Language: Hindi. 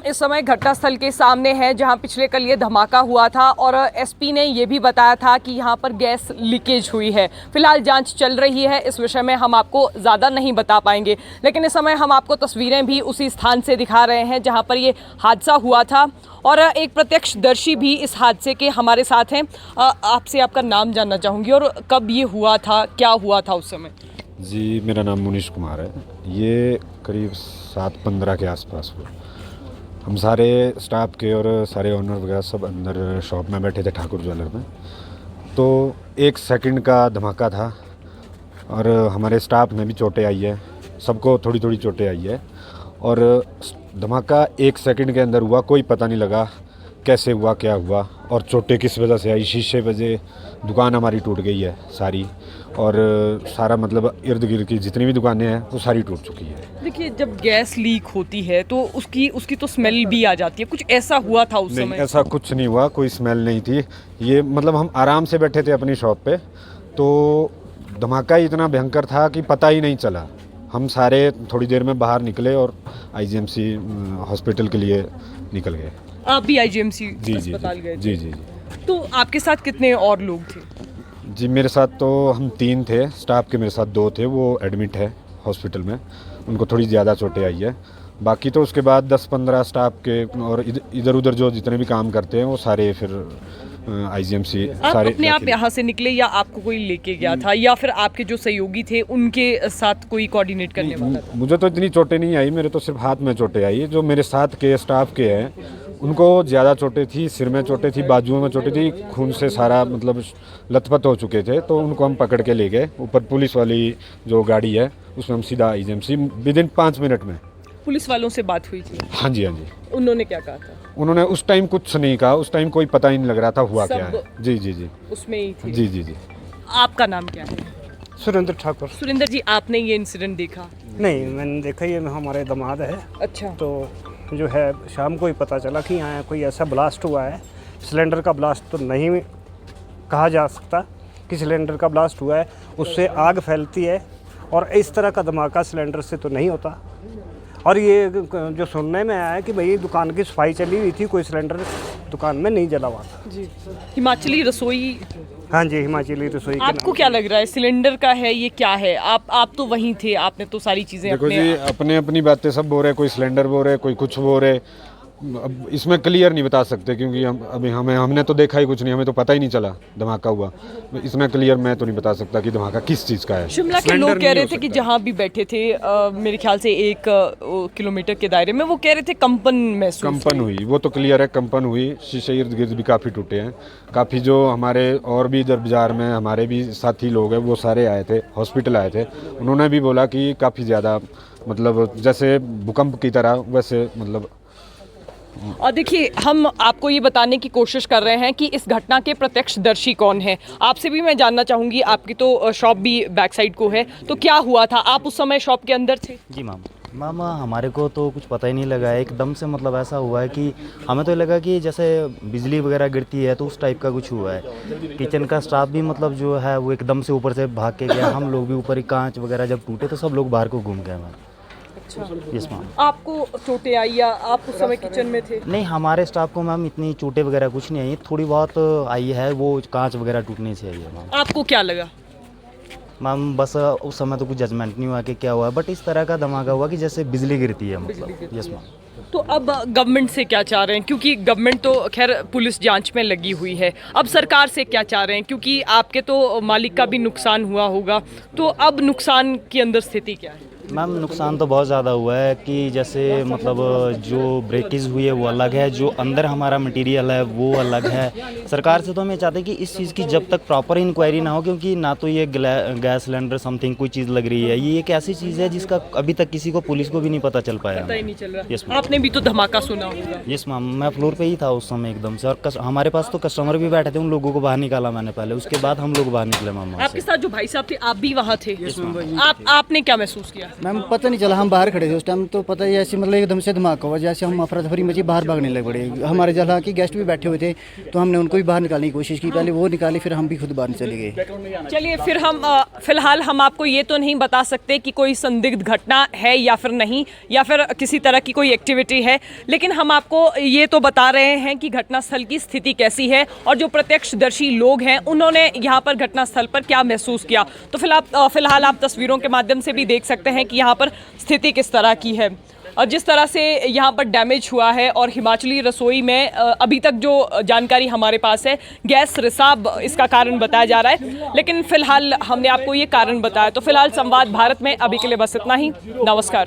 इस समय घटनास्थल के सामने है जहां पिछले कल ये धमाका हुआ था और एसपी ने ये भी बताया था कि यहां पर गैस लीकेज हुई है। फिलहाल जांच चल रही है, इस विषय में हम आपको ज़्यादा नहीं बता पाएंगे, लेकिन इस समय हम आपको तस्वीरें भी उसी स्थान से दिखा रहे हैं जहां पर ये हादसा हुआ था और एक प्रत्यक्षदर्शी भी इस हादसे के हमारे साथ हैं। आपसे आपका नाम जानना चाहूँगी और कब ये हुआ था, क्या हुआ था उस समय? जी, मेरा नाम मुनीश कुमार है। ये करीब 7:15 के आसपास हुआ। हम सारे स्टाफ के और सारे ओनर वगैरह सब अंदर शॉप में बैठे थे, ठाकुर ज्वेलर में। तो 1 सेकंड का धमाका था और हमारे स्टाफ में भी चोटें आई है, सबको थोड़ी थोड़ी चोटें आई है। और धमाका 1 सेकंड के अंदर हुआ, कोई पता नहीं लगा कैसे हुआ, क्या हुआ और चोटें किस वजह से आई। शीशे वजह दुकान हमारी टूट गई है सारी, और सारा मतलब इर्द गिर्द की जितनी भी दुकानें हैं वो सारी टूट चुकी है। देखिए, जब गैस लीक होती है तो उसकी तो स्मेल भी आ जाती है। कुछ ऐसा हुआ था उस नहीं, समय? ऐसा कुछ नहीं हुआ, कोई स्मेल नहीं थी। ये मतलब हम आराम से बैठे थे अपनी शॉप पे, तो धमाका ही इतना भयंकर था कि पता ही नहीं चला। हम सारे थोड़ी देर में बाहर निकले और आईजीएमसी हॉस्पिटल के लिए निकल गए। आप भी आईजीएमसी जी अस्पताल गए थे? जी जी जी। तो आपके साथ कितने और लोग थे? जी, मेरे साथ तो हम 3 थे, स्टाफ के मेरे साथ 2 थे, वो एडमिट है हॉस्पिटल में, उनको थोड़ी ज़्यादा चोटें आई है। बाकी तो उसके बाद 10-15 स्टाफ के और इधर उधर जो जितने भी काम करते हैं वो सारे फिर आईजीएमसी आप सारे अपने आप यहाँ से निकले या आपको कोई लेके गया था, या फिर आपके जो सहयोगी थे उनके साथ कोई कोऑर्डिनेट करने वाला था? मुझे तो इतनी चोटें नहीं आई, मेरे तो सिर्फ हाथ में चोटें आई। जो मेरे साथ के स्टाफ के हैं उनको ज़्यादा चोटें थी, सिर में चोटें थी, बाजुओं में चोटें थी, खून से सारा मतलब लथपथ हो चुके थे। तो उनको हम पकड़ के ले गए ऊपर, पुलिस वाली जो गाड़ी है उसमें हम सीधा आईजीएमसी विदिन 5 मिनट में। पुलिस वालों से बात हुई थी? हाँ जी, हाँ जी। उन्होंने क्या कहा था? उन्होंने उस टाइम कुछ नहीं कहा, उस टाइम कोई पता ही नहीं लग रहा था हुआ क्या है। जी जी जी उसमें ही थे? जी जी जी। आपका नाम क्या है? सुरेंद्र ठाकुर। सुरेंद्र जी, आपने ये इंसिडेंट देखा? नहीं, मैंने देखा, ये हमारे दामाद है। अच्छा। तो जो है शाम को ही पता चला कि यहाँ कोई ऐसा ब्लास्ट हुआ है। सिलेंडर का ब्लास्ट तो नहीं कहा जा सकता कि सिलेंडर का ब्लास्ट हुआ है, उससे आग फैलती है और इस तरह का धमाका सिलेंडर से तो नहीं होता। और ये जो सुनने में आया है कि भाई दुकान की सफाई चली हुई थी, कोई सिलेंडर दुकान में नहीं जला हुआ था। जी। हिमाचली रसोई? हाँ जी, हिमाचली रसोई के आपको नाम क्या लग रहा है, सिलेंडर का है ये, क्या है? आप तो वहीं थे, आपने तो सारी चीजें देखो जी, अपने अपनी बातें सब बोल रहे, कोई सिलेंडर बोल रहे, कोई कुछ बोल रहे। अब इसमें क्लियर नहीं बता सकते क्योंकि हमने तो देखा ही कुछ नहीं, हमें तो पता ही नहीं चला धमाका हुआ। इसमें क्लियर मैं तो नहीं बता सकता कि धमाका किस चीज़ का है। शिमला के लोग कह रहे थे कि जहाँ भी बैठे थे मेरे ख्याल से 1 किलोमीटर के दायरे में, वो कह रहे थे कंपन महसूस कंपन हुई, वो तो क्लियर है, कंपन हुई। शीशे इर्द गिर्द भी काफ़ी टूटे हैं। काफ़ी जो हमारे और भी इधर बाजार में हमारे भी साथी लोग हैं वो सारे आए थे, हॉस्पिटल आए थे। उन्होंने भी बोला कि काफ़ी ज़्यादा मतलब जैसे भूकंप की तरह वैसे मतलब। और देखिए, हम आपको ये बताने की कोशिश कर रहे हैं कि इस घटना के प्रत्यक्षदर्शी कौन है। आपसे भी मैं जानना चाहूँगी, आपकी तो शॉप भी बैक साइड को है, तो क्या हुआ था? आप उस समय शॉप के अंदर थे? जी मैम, हमारे को तो कुछ पता ही नहीं लगा है। एकदम से मतलब ऐसा हुआ है कि हमें तो लगा कि जैसे बिजली वगैरह गिरती है तो उस टाइप का कुछ हुआ है। किचन का स्टाफ भी मतलब जो है वो एकदम से ऊपर से भाग के गया। हम लोग भी ऊपर ही, कांच वगैरह जब टूटे तो सब लोग बाहर को घूम गए मैम। अच्छा। Yes ma'am. आपको चोटें आई या आप उस समय किचन में थे? नहीं, हमारे स्टाफ को मैम इतनी चोटें वगैरह कुछ नहीं आई, थोड़ी बहुत आई है, वो कांच वगैरह टूटने से आई है मैम। आपको क्या लगा? मैम बस उस समय तो कुछ जजमेंट नहीं हुआ कि क्या हुआ, बट इस तरह का धमाका हुआ कि जैसे बिजली गिरती है मतलब। Yes ma'am. तो अब गवर्नमेंट से क्या चाह रहे हैं, क्योंकि गवर्नमेंट तो खैर पुलिस जांच में लगी हुई है, अब सरकार से क्या चाह रहे हैं, क्योंकि आपके तो मालिक का भी नुकसान हुआ होगा, तो अब नुकसान की अंदर स्थिति क्या है? मैम नुकसान तो बहुत ज़्यादा हुआ है कि जैसे मतलब जो ब्रेकेज हुई है वो अलग है, जो अंदर हमारा मटेरियल है वो अलग है। सरकार से तो हम ये चाहते हैं कि इस चीज़ की जब तक प्रॉपर इंक्वायरी ना हो, क्योंकि ना तो ये गैस सिलेंडर समथिंग कोई चीज़ लग रही है, ये एक ऐसी चीज़ है जिसका अभी तक किसी को, पुलिस को भी नहीं पता चल पाया। पता ही नहीं चल रहा। Yes ma'am. आपने भी तो धमाका सुना होगा? यस मैम, मैं फ्लोर पे ही था उस समय एकदम से, और हमारे पास तो कस्टमर भी बैठे थे, उन लोगों को बाहर निकाला मैंने पहले, उसके बाद हम लोग बाहर निकले मैम। आपके साथ जो भाई साहब थे, आप भी वहाँ थे? आपने क्या महसूस किया? मैम पता नहीं चला, हम बाहर खड़े थे उस टाइम, तो पता ही ऐसे मतलब एकदम से धमाका हुआ, जैसे हम अफरा तफरी मची बाहर भागने लग पड़े। हमारे जहाँ की गेस्ट भी बैठे हुए थे, तो हमने उनको भी बाहर निकालने की कोशिश की, पहले वो निकाले फिर हम भी खुद बाहर चले गए। चलिए फिर हम फिलहाल हम आपको ये तो नहीं बता सकते कि कोई संदिग्ध घटना है या फिर नहीं, या फिर किसी तरह की कोई एक्टिविटी है, लेकिन हम आपको ये तो बता रहे हैं कि घटनास्थल की स्थिति कैसी है और जो प्रत्यक्षदर्शी लोग हैं उन्होंने यहाँ पर घटनास्थल पर क्या महसूस किया। तो फिलहाल आप तस्वीरों के माध्यम से भी देख सकते हैं कि यहाँ पर स्थिति किस तरह की है और जिस तरह से यहाँ पर डैमेज हुआ है। और हिमाचली रसोई में अभी तक जो जानकारी हमारे पास है, गैस रिसाव इसका कारण बताया जा रहा है, लेकिन फिलहाल हमने आपको ये कारण बताया। तो फिलहाल संवाद भारत में अभी के लिए बस इतना ही। नमस्कार।